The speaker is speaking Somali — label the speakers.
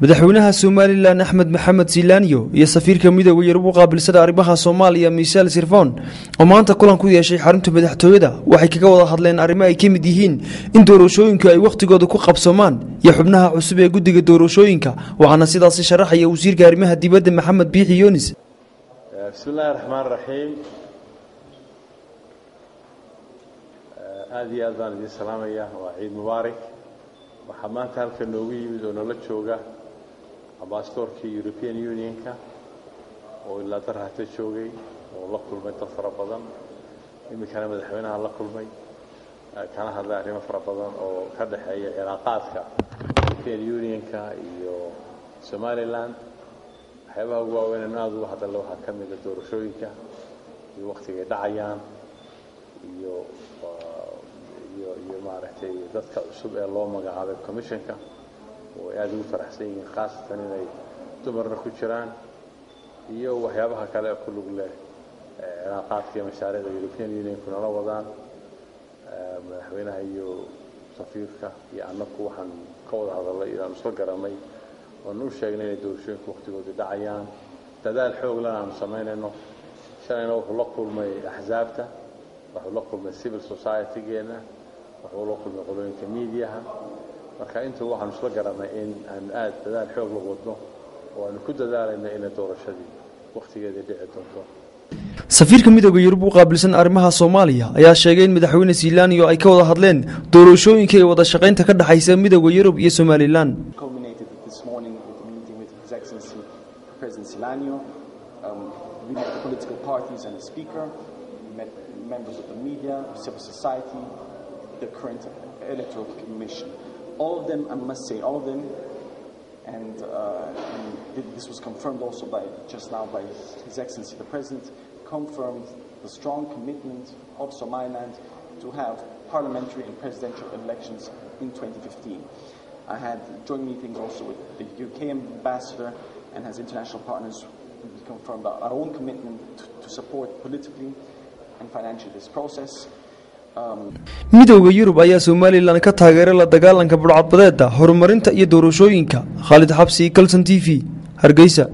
Speaker 1: madaxweynaha Soomaaliland Axmed Maxamed Silaanyo iyo safiirka midowga Yurub u qaabilsada arrimaha Soomaaliya Michel Sirfon oo maanta kulan ku yeeshay xarunta madaxtooyada waxay kaga wada hadleen arrimo ay kamid yihiin in doorashooyinku ay waqtigooda ku qabsamaan iyo xubnaha cusub ee guddiga doorashooyinka waxaana sidaas sharaxaya wasiirka arrimaha dibadda Maxamed Biixi Yunis.
Speaker 2: Bismillahir Rahmanir Rahiim. aad iyo aad baan idin salaamayaa waa ciid mubaarak waxaa maanta halkan noogu yimid oo nala jooga ambassadorkii European Unionka oo ilaa darahta joogay oo la kulmay dad fara badan iminkana madaxweynaha la kulmay kana hadlay arrimo fara badan oo ka dhaxeeya cilaaqaadka European Unionka iyo Somaliland waxyaabaha ugu waaweyn ee aad uga hadalay waxaa ka mid ah doorashooyinka iyo waqtiga dhacayaan iyo maaragtay dadka cusub ee loo magacaabay commissionka oo aad ugu faraxsan yihiin khaasatan inay dumarna ku jiraan iyo waxyaabaha kale ee ku lug leh cilaaqaadka mashaariicda European Union kuna la wadaan madaxweynaha iyo safiirka iyo annagu waxaan ka wada hadalay inaan isla garanay oo noo sheegnay in doorashooyinka waqtigooda dhacayaan dadaal xoog leh aan sameynayno shalayna wuxuu la kulmay axsaabta wuxuu la kulmay civil society-geena wuxuu la kulmay qolooyinka miidiyaha marka inta waxaan isla garanay in aan aad dadaal xoog la wadno oo aan ku dadaalayno in doorashadii waqtigeeda dhici doonto.
Speaker 1: safiirka midowga Yurub u qaabilsan arrimaha Soomaaliya ayaa sheegay in madaxweyne Silaanyo ay ka wada hadleen doorashooyinka ee wada shaqeynta ka dhaxaysa midowga Yurub iyo Somaliland.
Speaker 3: We met the political parties and the speaker, we met members of the media, civil society, the current electoral commission. All of them, I must say, all of them, and this was confirmed also by just now by His Excellency the President, confirmed the strong commitment of Somaliland to have parliamentary and presidential elections in 2015. I had joint meetings also with the UK ambassador and his international partners. We confirmed our own commitment to support politically and financially this process.
Speaker 1: midowga Yurub ayaa Somaliland ka taageeray la dagaalanka budhcadbadeeda horumarinta iyo doorashooyinka. Khalid Xabsi, Kalson TV, Hargeysa.